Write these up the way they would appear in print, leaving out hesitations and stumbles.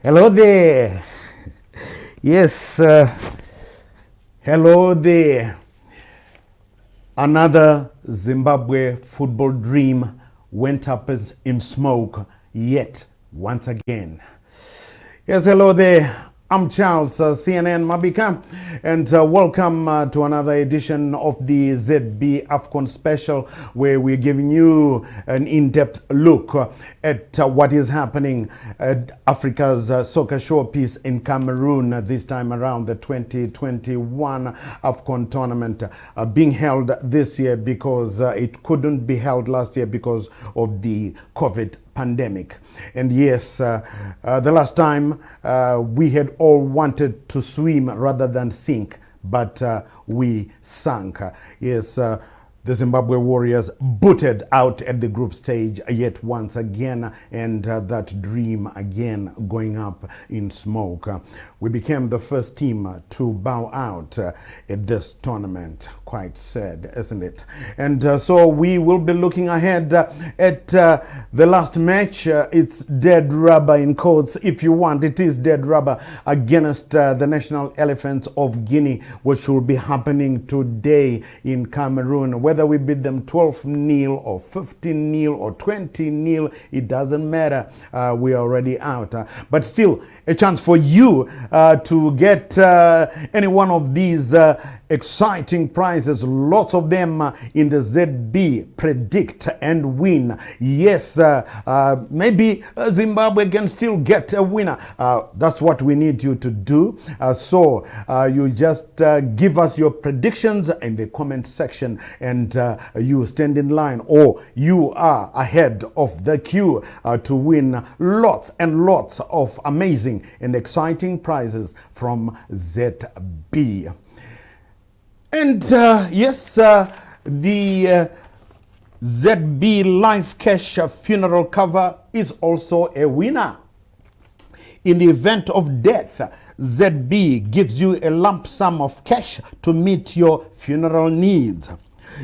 Hello there. Yes, hello there. Another Zimbabwe football dream went up in smoke yet once again. Yes, hello there. I'm Charles CNN Mabika, and welcome to another edition of the ZB AFCON Special, where we're giving you an in-depth look at what is happening at Africa's soccer showpiece in Cameroon this time around, the 2021 AFCON tournament being held this year because it couldn't be held last year because of the COVID pandemic. And yes, the last time we had all wanted to swim rather than sink, but we sank. Yes, the Zimbabwe Warriors booted out at the group stage yet once again, and that dream again going up in smoke. We became the first team to bow out at this tournament. Quite sad, isn't it? And so we will be looking ahead at the last match. It's dead rubber in quotes, if you want. It is dead rubber against the National Elephants of Guinea, which will be happening today in Cameroon. Whether we beat them 12-0 or 15-0 or 20-0, it doesn't matter. We are already out. But still, a chance for you to get any one of these exciting prizes, lots of them in the ZB Predict and Win. Yes, maybe Zimbabwe can still get a winner. That's what we need you to do. So you just give us your predictions in the comment section, and you stand in line, or you are ahead of the queue to win lots and lots of amazing and exciting prizes from ZB. And yes, the ZB Life Cash funeral cover is also a winner. In the event of death, ZB gives you a lump sum of cash to meet your funeral needs.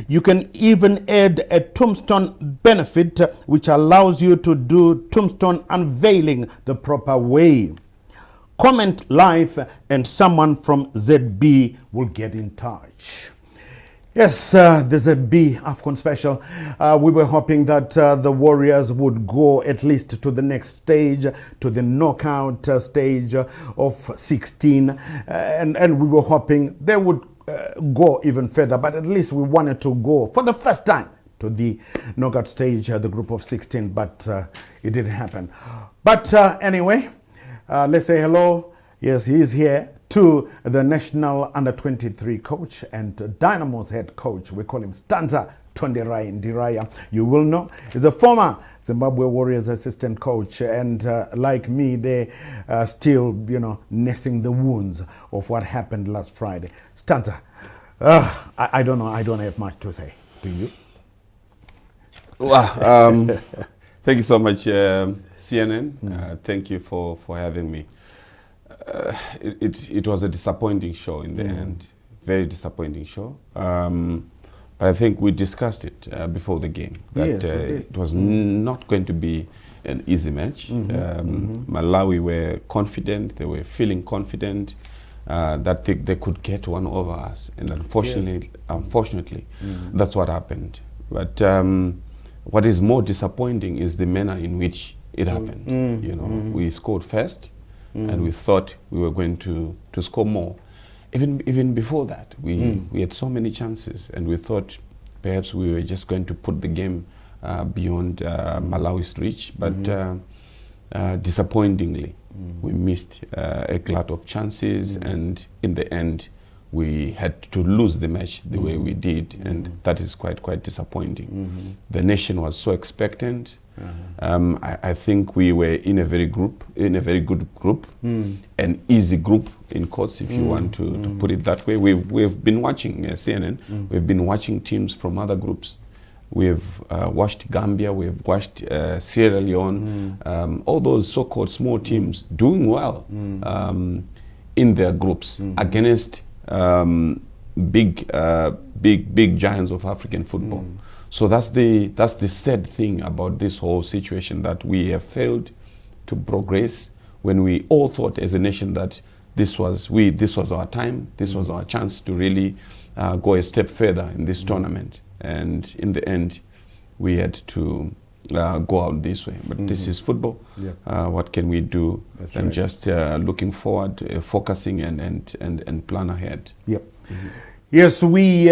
You can even add a tombstone benefit, which allows you to do tombstone unveiling the proper way. Comment live and someone from ZB will get in touch. Yes, the ZB AFCON Special. We were hoping that the Warriors would go at least to the next stage, to the knockout stage of 16. And we were hoping they would go even further. But at least we wanted to go for the first time to the knockout stage, the group of 16. But it didn't happen. But anyway, let's say hello. Yes, he is here, to the national under-23 coach and Dynamo's head coach. We call him Stanza Tonderai Ndiraya. You will know he's a former Zimbabwe Warriors assistant coach, and like me, they still, nursing the wounds of what happened last Friday. Stanza, I don't know. I don't have much to say. Do you? Well, thank you so much, CNN. Thank you for having me. It was a disappointing show in the end, very disappointing show. But I think we discussed it before the game, that yes, it was not going to be an easy match. Malawi were confident, they were feeling confident that they could get one over us. And unfortunately, that's what happened. But what is more disappointing is the manner in which it happened. We scored first, and we thought we were going to score more. Even before that, we had so many chances, and we thought perhaps we were just going to put the game beyond Malawi's reach. But disappointingly, we missed a glut of chances, and in the end, we had to lose the match the way we did, and that is quite disappointing. The nation was so expectant. I think we were in a very good group, an easy group in quotes, if you want to put it that way. We've been watching CNN. We've been watching teams from other groups. We've watched Gambia. We've watched Sierra Leone. All those so-called small teams doing well in their groups against big giants of African football. So that's the sad thing about this whole situation, that we have failed to progress. when we all thought as a nation that this was our time, this was our chance to really go a step further in this tournament. And in the end, we had to go out this way. But this is football. What can we do than just looking forward, focusing and plan ahead? Yep. Yes, we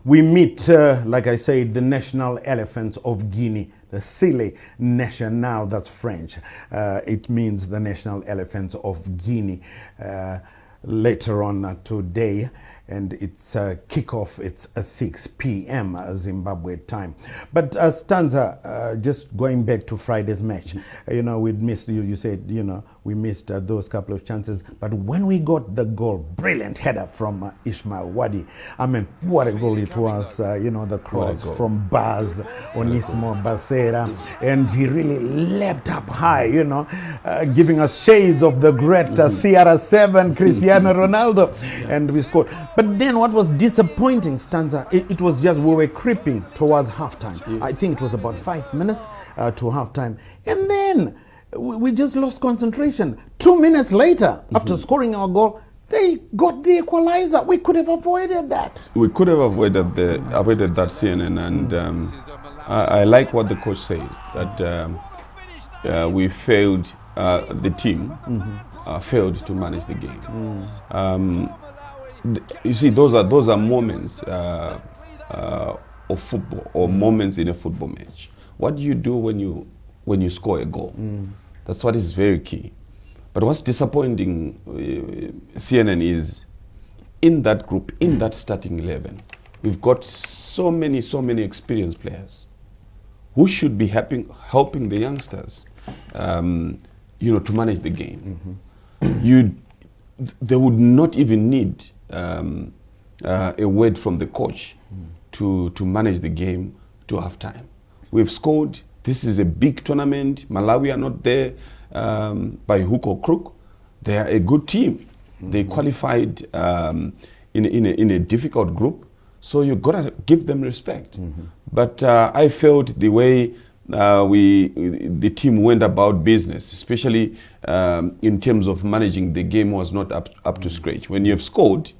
meet, like I said, the national elephants of Guinea, the Sile National, that's French. It means the national elephants of Guinea later on today. And it's kickoff, it's 6 p.m. Zimbabwe time. But Stanza, just going back to Friday's match, you know, we missed, you said, you know, we missed those couple of chances. But when we got the goal, brilliant header from Ismail Wadi. I mean, what a goal it was, you know, the cross from Baz, Onisimo Basera. And he really leapt up high, you know, giving us shades of the great CR7 Cristiano Ronaldo. And we scored. But then what was disappointing, Stanza, it was just we were creeping towards halftime. I think it was about 5 minutes to halftime. And then we just lost concentration. 2 minutes later, after scoring our goal, they got the equalizer. We could have avoided that. We could have avoided that CNN. And I like what the coach said, that we failed, the team failed to manage the game. You see, those are moments of football, or moments in a football match. What do you do when you score a goal? That's what is very key. But what's disappointing, CNN, is in that group, in that starting 11, we've got so many experienced players who should be helping the youngsters, you know, to manage the game. They would not even need a word from the coach to manage the game to halftime. We've scored. This is a big tournament. Malawi are not there by hook or crook. They are a good team. They qualified in a difficult group, so you gotta give them respect. But I felt the way the team went about business, especially in terms of managing the game, was not up to scratch. When you've scored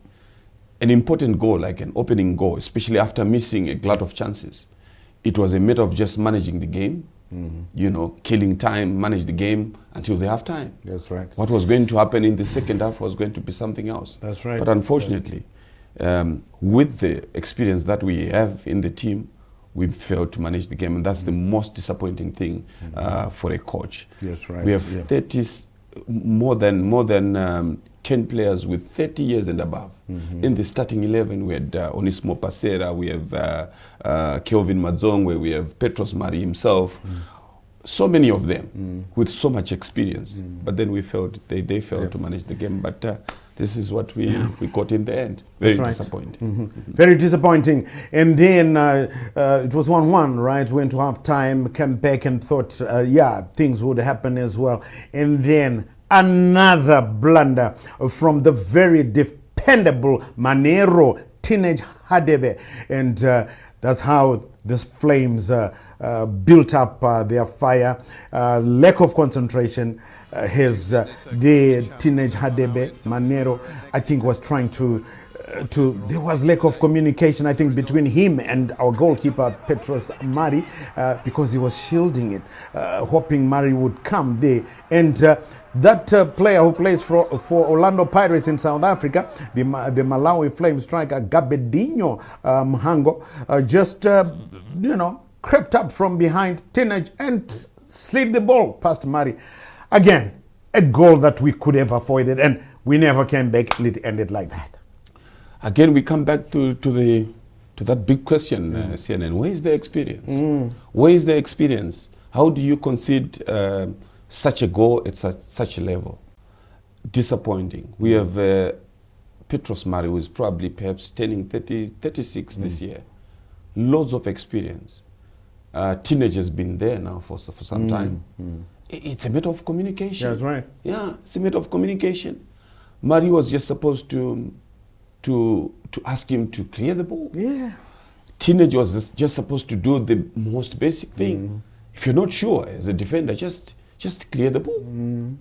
an important goal, like an opening goal, especially after missing a glut of chances, it was a matter of just managing the game, you know, killing time, manage the game until the half time. That's right. What was going to happen in the second half was going to be something else. That's right. But unfortunately, with the experience that we have in the team, we failed to manage the game, and that's the most disappointing thing for a coach. That's right. We have more than 10 players with 30 years and above. In the starting 11, we had Onisimo Pasera, we have Kelvin Madzongwe, we have Petros Mari himself. So many of them with so much experience. But then we failed. They failed to manage the game. But this is what we got in the end. Very disappointing. Very disappointing. And then it was 1-1, right? Went to half time, came back and thought, things would happen as well. And then another blunder from the very dependable Manero, teenage Hadebe. And that's how these Flames built up their fire. Lack of concentration. The teenage Hadebe, Manero, I think was trying to there was lack of communication, I think, between him and our goalkeeper Petros Mari, because he was shielding it, hoping Mari would come there. And that player who plays for Orlando Pirates in South Africa, the Malawi Flame striker Gabedinho Mhango, just you know, crept up from behind teenage and slid the ball past Mari. Again, a goal that we could have avoided, and we never came back, and it ended like that. Again, we come back to that big question, CNN. Where is the experience? Where is the experience? How do you concede such a goal at such a level? Disappointing. We have Petros Mari, who is probably perhaps turning 36 this year. Loads of experience. Teenage has been there now for some time. It's a matter of communication. That's right. Yeah, it's a matter of communication. Mari was just supposed to ask him to clear the ball. Yeah. Teenage was just supposed to do the most basic thing. If you're not sure as a defender, just just clear the ball.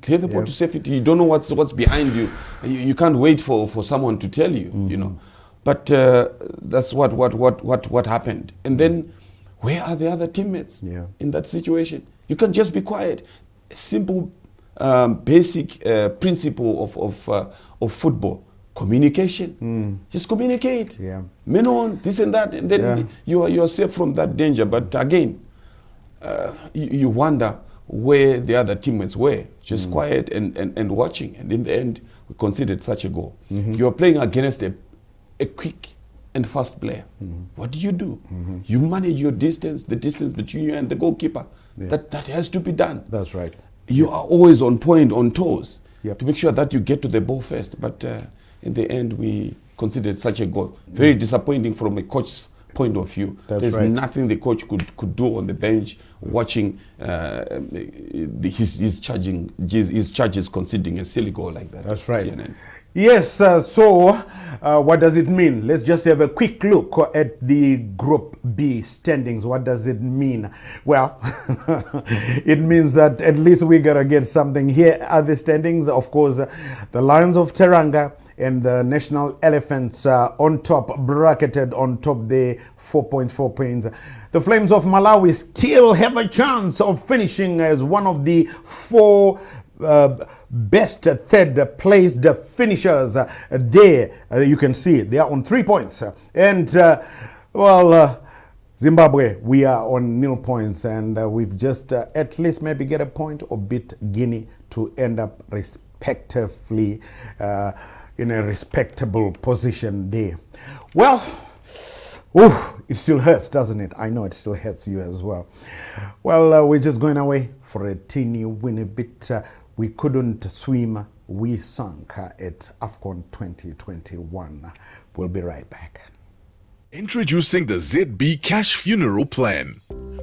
Clear the ball to safety. You don't know what's behind you. You can't wait for someone to tell you, you know. But that's what happened. And then where are the other teammates in that situation? You can't just be quiet. Simple, basic principle of football. Communication. Just communicate. Men on, this and that. And then you are safe from that danger. But again, you wonder where the other teammates were, just quiet and watching. And in the end, we conceded such a goal. You are playing against a quick and fast player. What do? You manage your distance, the distance between you and the goalkeeper. That has to be done. That's right. You are always on point, on toes, to make sure that you get to the ball first. But in the end, we considered such a goal. Very disappointing from a coach's point of view. There's nothing the coach could do on the bench watching his charges conceding a silly goal like that. That's right. CNN. Yes, so what does it mean? Let's just have a quick look at the Group B standings. What does it mean? Well, it means that at least we got to get something. Here are the standings. Of course, the Lions of Teranga and the National Elephants on top, bracketed on top there, 4.4 points. The Flames of Malawi still have a chance of finishing as one of the four best third placed finishers there. You can see they are on 3 points. And Zimbabwe, we are on 0 points, and we've just at least maybe get a point or beat Guinea to end up respectively in a respectable position there. Well, it still hurts, doesn't it? I know it still hurts you as well. Well, we're just going away for a teeny weeny bit. We couldn't swim, we sank at AFCON 2021. We'll be right back. Introducing the ZB Cash Funeral Plan.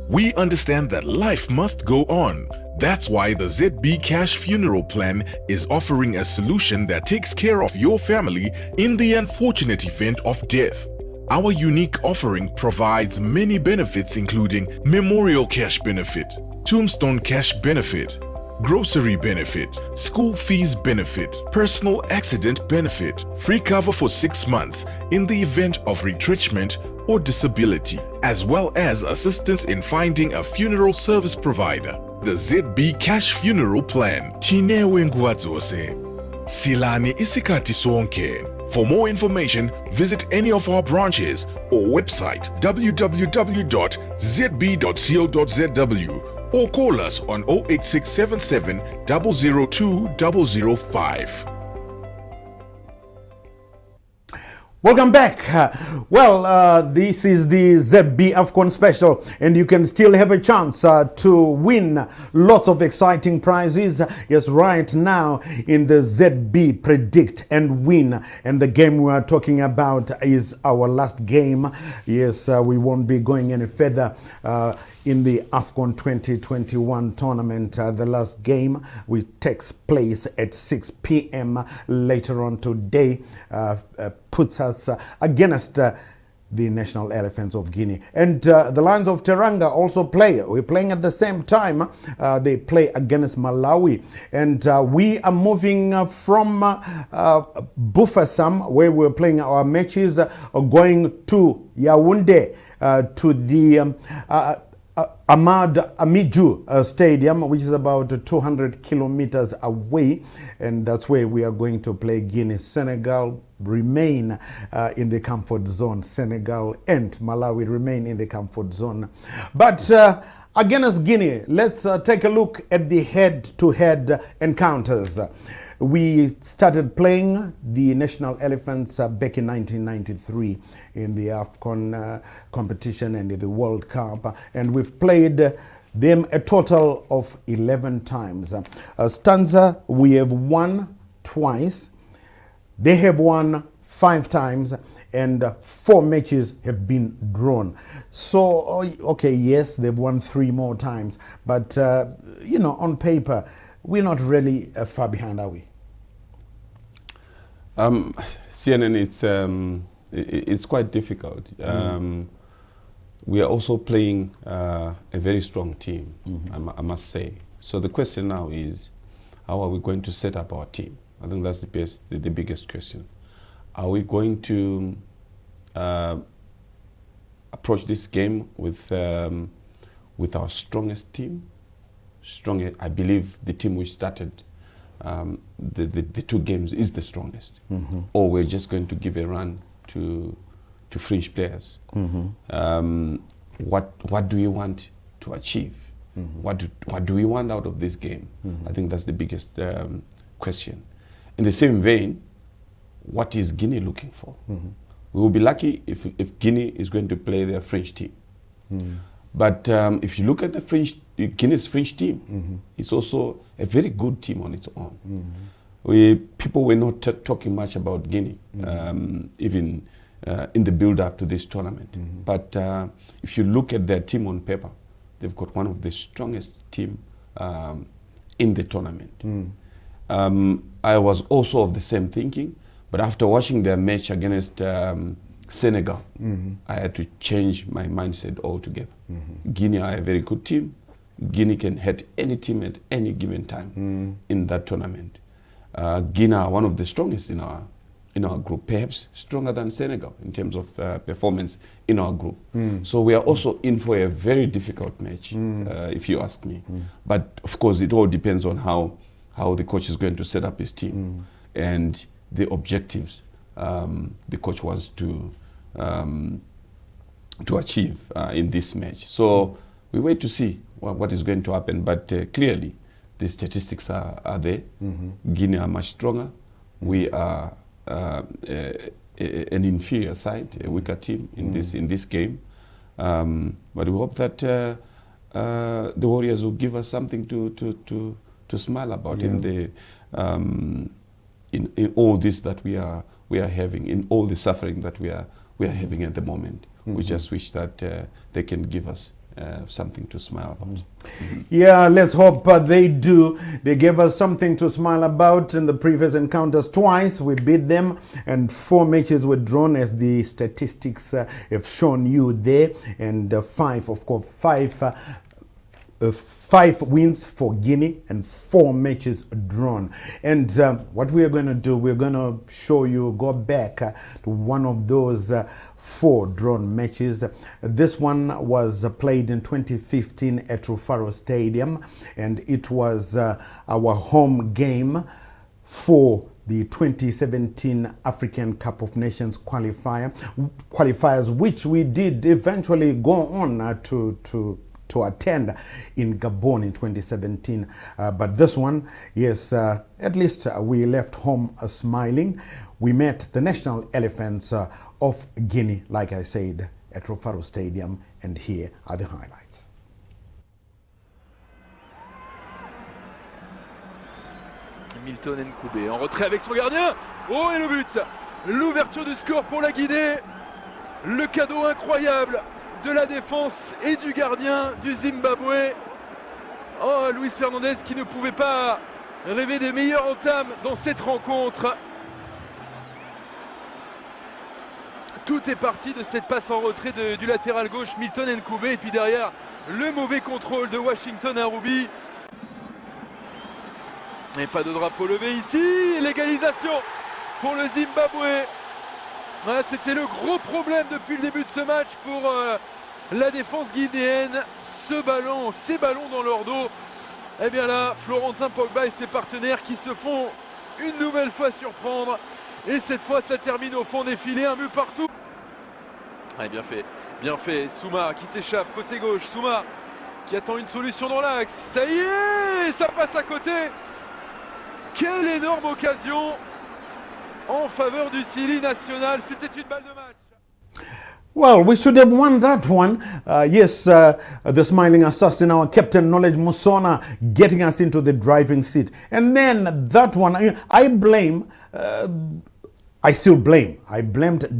We understand that life must go on. That's why the ZB Cash Funeral Plan is offering a solution that takes care of your family in the unfortunate event of death. Our unique offering provides many benefits, including memorial cash benefit, tombstone cash benefit, grocery benefit, school fees benefit, personal accident benefit, free cover for 6 months in the event of retrenchment or disability, as well as assistance in finding a funeral service provider. The ZB Cash Funeral Plan. Tinewe nguva dzose. Silani isikati sonke. For more information, visit any of our branches or website www.zb.co.zw or call us on 08677 002 005. Welcome back. This is the ZB AFCON Special, and you can still have a chance to win lots of exciting prizes. Yes, right now in the ZB Predict and Win, and the game we are talking about is our last game. Yes, we won't be going any further in the AFCON 2021 tournament. The last game which takes place at 6 p.m. later on today puts us against the National Elephants of Guinea. And the Lions of Teranga also play. We're playing at the same time. They play against Malawi. And we are moving from Bufasam, where we're playing our matches, going to Yaoundé, to the Ahmad Amidjou Stadium, which is about 200 kilometers away, and that's where we are going to play Guinea. Senegal remain in the comfort zone. Senegal and Malawi remain in the comfort zone. But against Guinea, let's take a look at the head-to-head encounters. We started playing the National Elephants back in 1993 in the AFCON competition and in the World Cup, and we've played them a total of 11 times. Stanza, we have won twice. They have won 5 times, and 4 matches have been drawn. So, okay, yes, they've won 3 more times, but, on paper, we're not really far behind, are we? CNN, it's quite difficult. We are also playing a very strong team, I must say. So the question now is, how are we going to set up our team? I think that's the biggest question. Are we going to approach this game with our strongest team? I believe the team we started the 2 games is the strongest. Or we're just going to give a run to fringe players. What do we want to achieve? What do we want out of this game? I think that's the biggest question. In the same vein, what is Guinea looking for? We will be lucky if Guinea is going to play their French team. But if you look at the Guinea's French team, it's also a very good team on its own. People were not talking much about Guinea, even in the build-up to this tournament. But if you look at their team on paper, they've got one of the strongest team in the tournament. I was also of the same thinking, but after watching their match against Senegal, I had to change my mindset altogether. Guinea are a very good team. Guinea can hit any team at any given time in that tournament. Guinea are one of the strongest in our group, perhaps stronger than Senegal in terms of performance in our group. So we are also in for a very difficult match, if you ask me. But of course, it all depends on how the coach is going to set up his team and the objectives the coach wants to achieve in this match. So we wait to see what is going to happen. But clearly, the statistics are there. Guinea are much stronger. We are an inferior side, a weaker team in this game. But we hope that the Warriors will give us something to smile about in all this that we are having, in all the suffering that we are having at the moment. We just wish that they can give us something to smile about. Yeah, let's hope they do. They gave us something to smile about in the previous encounters twice. We beat them, and 4 matches were drawn, as the statistics have shown you there, and 5 wins for Guinea and 4 matches drawn. And what we are going to do, we're going to show you, go back to one of those 4 drawn matches. This one was played in 2015 at Rufaro Stadium, and it was our home game for the 2017 African Cup of Nations qualifiers, which we did eventually go on to attend in Gabon in 2017. But this one, yes, at least we left home smiling. We met the national elephants of Guinea, like I said, at Rufaro Stadium, and here are the highlights. Milton Nkoubé en retrait avec son gardien. Oh, et le but! L'ouverture du score pour la Guinée. Le cadeau incroyable de la défense et du gardien du Zimbabwe. Oh, Luis Fernandez qui ne pouvait pas rêver des meilleures entames dans cette rencontre. Tout est parti de cette passe en retrait du latéral gauche Milton Nkoubé, et puis derrière le mauvais contrôle de Washington Arubi. Et pas de drapeau levé ici, l'égalisation pour le Zimbabwe. Voilà, c'était le gros problème depuis le début de ce match pour la défense guinéenne. Ces ballons dans leur dos. Et bien là, Florentin Pogba et ses partenaires qui se font une nouvelle fois surprendre. Et cette fois, ça termine au fond des filets, un but partout. Ouais, bien fait. Souma qui s'échappe côté gauche. Souma qui attend une solution dans l'axe. Ça y est, ça passe à côté. Quelle énorme occasion en faveur du Sili national. C'était une balle de match. Well, we should have won that one. Yes, the smiling assassin, our captain Knowledge Musona, getting us into the driving seat. And then that one, I blamed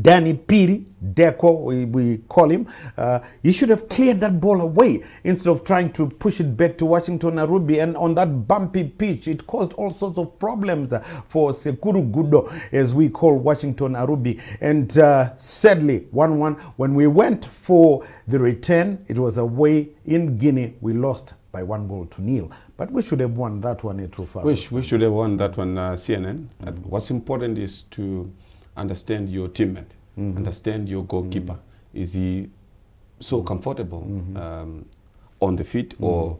Danny Piri Deco, we call him, he should have cleared that ball away instead of trying to push it back to Washington Arubi. And on that bumpy pitch, it caused all sorts of problems for Sekuru Gudo, as we call Washington Arubi. And sadly, 1-1. When we went for the return, it was away in Guinea. We lost by 1-0. But we should have won that one, Etrufa. We should have won that one, CNN. What's important is to understand your teammate, understand your goalkeeper. Is he so comfortable on the feet, or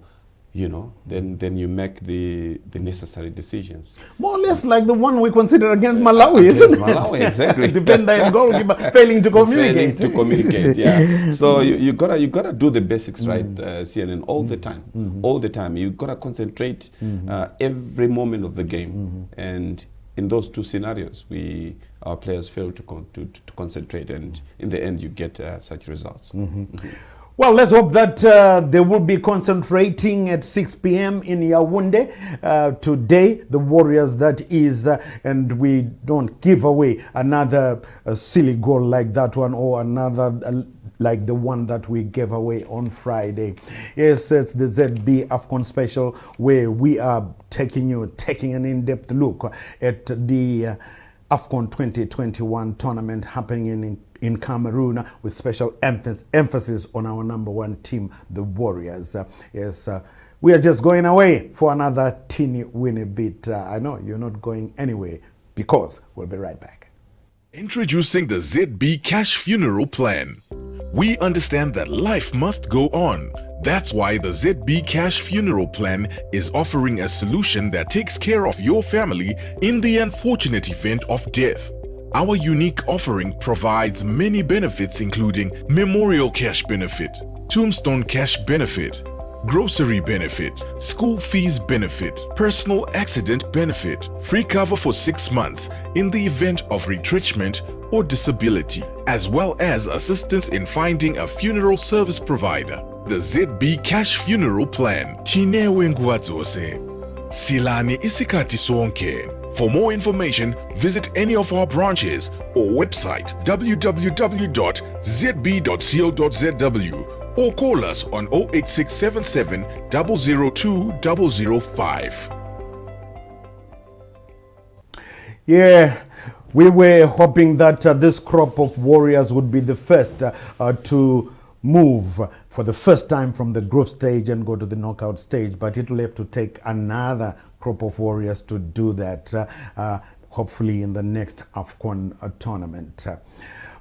then you make the necessary decisions. More or less like the one we consider against Malawi, isn't it? Malawi, exactly. Defender and goalkeeper failing to communicate. Failing to communicate, yeah. So you gotta do the basics right, CNN, all the time. All the time. You gotta concentrate every moment of the game. And in those two scenarios, our players fail to concentrate, and in the end, you get such results. Well, let's hope that they will be concentrating at 6 p.m. in Yaoundé today, the Warriors that is, and we don't give away another silly goal like that one, or another like the one that we gave away on Friday. Yes, it's the ZB AFCON Special, where we are taking an in-depth look at the AFCON 2021 tournament happening in Cameroon, with special emphasis on our number one team, the Warriors. We are just going away for another teeny weeny bit. I know you're not going anywhere, because we'll be right back. Introducing the ZB Cash Funeral Plan. We understand that life must go on. That's why the ZB Cash Funeral Plan is offering a solution that takes care of your family in the unfortunate event of death. Our unique offering provides many benefits, including memorial cash benefit, tombstone cash benefit, grocery benefit, school fees benefit, personal accident benefit, free cover for 6 months in the event of retrenchment or disability, as well as assistance in finding a funeral service provider. The ZB Cash Funeral Plan. Tinewe nguva dzose. Silani isikati sonke. For more information, visit any of our branches or website www.zb.co.zw or call us on 08677 002 005. Yeah, we were hoping that this crop of Warriors would be the first to move for the first time from the group stage and go to the knockout stage, but it will have to take another crop of Warriors to do that, hopefully in the next AFCON tournament.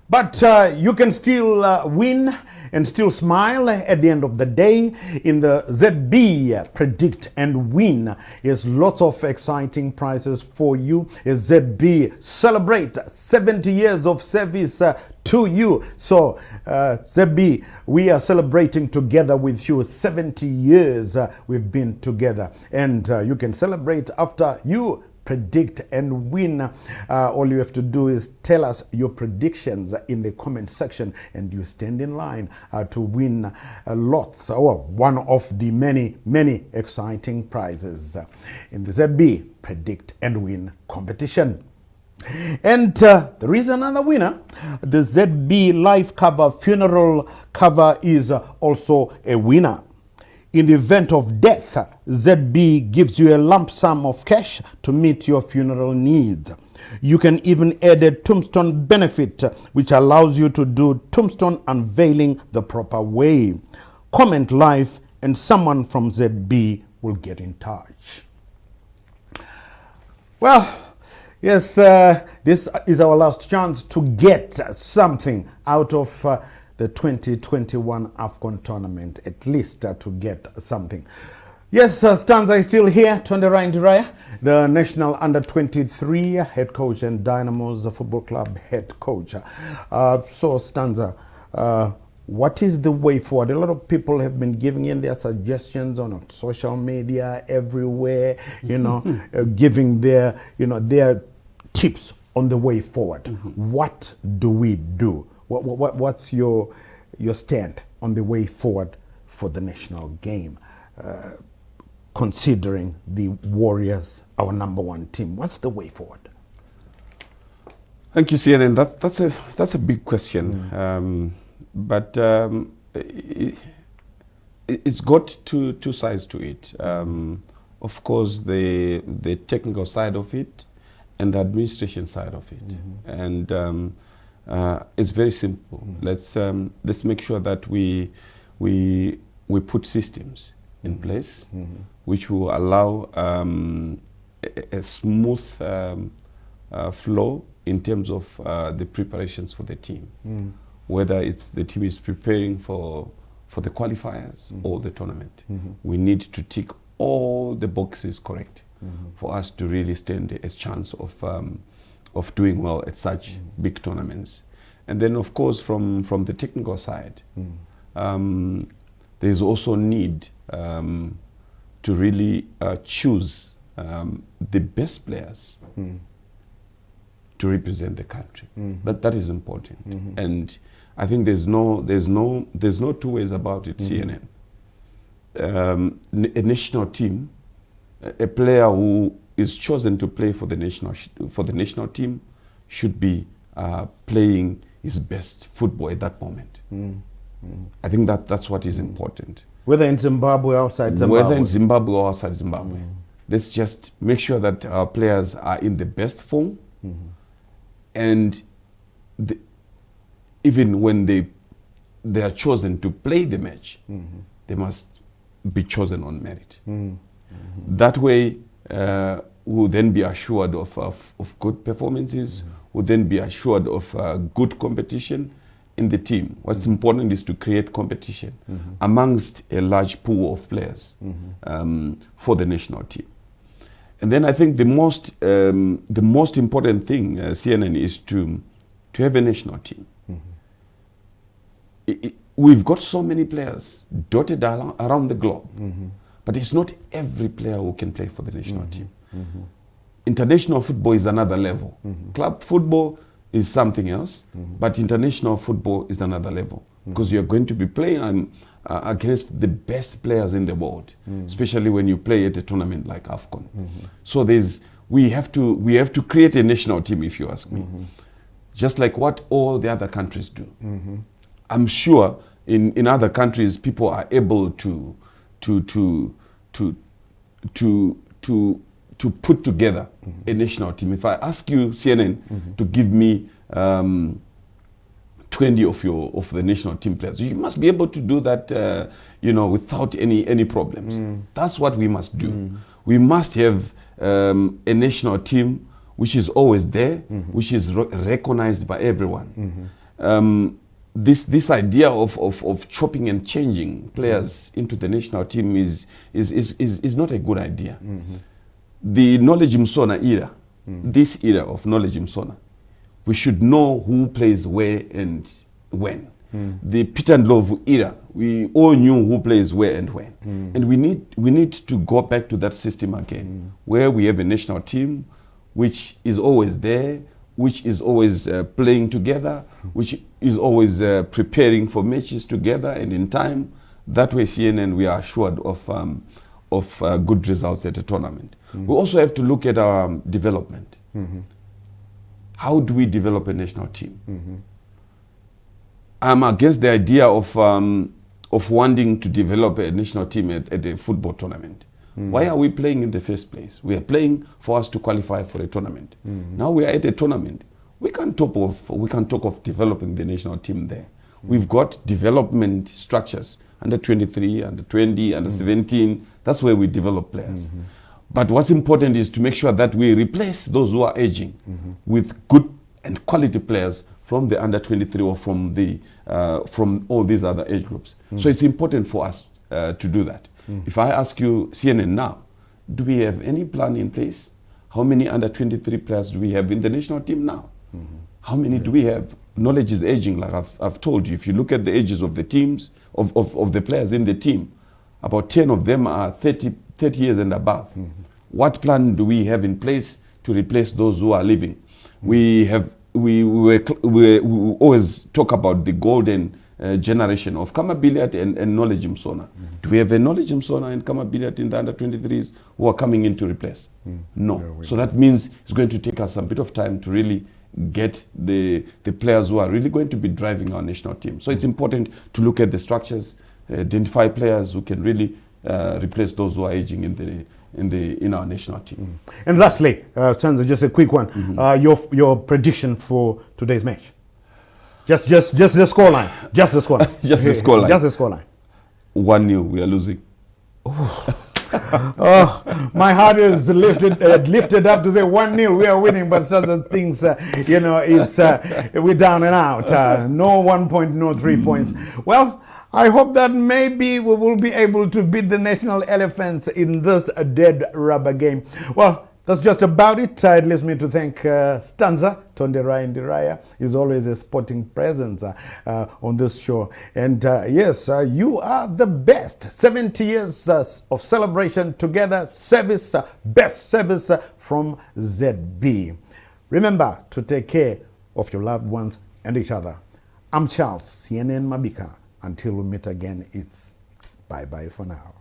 But you can still win and still smile at the end of the day. In the ZB Predict and Win, there's lots of exciting prizes for you. As ZB celebrate 70 years of service to you. So ZB, we are celebrating together with you. 70 years we've been together, and you can celebrate after you predict and win. All you have to do is tell us your predictions in the comment section, and you stand in line to win lots, or one of the many exciting prizes in the ZB Predict and Win competition. And there is another winner. The ZB Life Cover Funeral Cover is also a winner. In the event of death, ZB gives you a lump sum of cash to meet your funeral needs. You can even add a tombstone benefit, which allows you to do tombstone unveiling the proper way. Comment live and someone from ZB will get in touch. Well, yes, this is our last chance to get something out of the 2021 AFCON tournament, at least to get something. Yes, Stanza is still here, Tondera Indiraya, the national under-23 head coach and Dynamo's football club head coach. So Stanza, what is the way forward? A lot of people have been giving in their suggestions on social media, everywhere, giving their tips on the way forward. What do we do? What's your stand on the way forward for the national game, considering the Warriors, our number one team? What's the way forward? Thank you, CNN. That's a big question, but it's got two sides to it. Of course, the technical side of it, and the administration side of it, and it's very simple. Let's make sure that we put systems in place which will allow a smooth flow in terms of the preparations for the team, whether it's the team is preparing for the qualifiers or the tournament. We need to tick all the boxes correct for us to really stand a chance of doing well at such big tournaments. And then, of course, from the technical side, there's also need to really choose the best players to represent the country. That is important, and I think there's no two ways about it. CNN, a national team, a player who is chosen to play for the national team should be playing his best football at that moment. I think that's what is important. Whether in Zimbabwe or outside Zimbabwe. Whether in Zimbabwe or outside Zimbabwe. Let's just make sure that our players are in the best form, and even when they are chosen to play the match, they must be chosen on merit. That way, we'll then be assured of good performances, we'll then be assured of good competition in the team. What's important is to create competition amongst a large pool of players for the national team. And then I think the most important thing, CNN, is to have a national team. We've got so many players dotted around the globe, but it's not every player who can play for the national team. International football is another level. Club football is something else, but international football is another level, because you're going to be playing against the best players in the world, especially when you play at a tournament like AFCON. So we have to create a national team, if you ask me, just like what all the other countries do. I'm sure in other countries people are able to put together a national team. If I ask you, CNN, to give me 20 of the national team players, you must be able to do that, without any problems. That's what we must do. We must have a national team which is always there, which is recognized by everyone. This idea of chopping and changing players into the national team is not a good idea. The Knowledge Msona era, this era of Knowledge Msona, we should know who plays where and when. The Peter Ndlovu era, we all knew who plays where and when. And we need to go back to that system again, where we have a national team which is always there, which is always playing together, which is always preparing for matches together and in time. That way, CNN, we are assured of good results at a tournament. We also have to look at our development. How do we develop a national team? I'm against the idea of wanting to develop a national team at a football tournament. Why are we playing in the first place? We are playing for us to qualify for a tournament. Now we are at a tournament. We can talk of developing the national team there. We've got development structures, under 23, under 20, under 17. That's where we develop players. But what's important is to make sure that we replace those who are aging with good and quality players from the under 23 or from all these other age groups. So it's important for us to do that. If I ask you, CNN, now, do we have any plan in place? How many under 23 players do we have in the national team now? How many do we have? Knowledge is aging, like I've told you. If you look at the ages of the teams, of the players in the team, about 10 of them are 30 years and above. What plan do we have in place to replace those who are leaving? We always talk about the golden generation of Kama Billiard and Knowledge Msona. Do we have a Knowledge Msona and Kama Billiard in the under 23s who are coming in to replace? No. So that means it's going to take us a bit of time to really get the players who are really going to be driving our national team. So it's important to look at the structures, identify players who can really replace those who are aging in our national team. And lastly, Sansa, just a quick one. Your prediction for today's match? Just the scoreline. Just the scoreline. Just the scoreline. Just the scoreline. 1-0, we are losing. Oh, my heart is lifted up to say 1-0, we are winning, but certain things, it's we're down and out. No 1 point, no 3 points. Well, I hope that maybe we will be able to beat the national elephants in this dead rubber game. Well, that's just about it. It leaves me to thank Stanza, Tonderai Ndiraya. He's always a sporting presence on this show. And yes, you are the best. 70 years of celebration together. Service, best service from ZB. Remember to take care of your loved ones and each other. I'm Charles CNN Mabika. Until we meet again, it's bye-bye for now.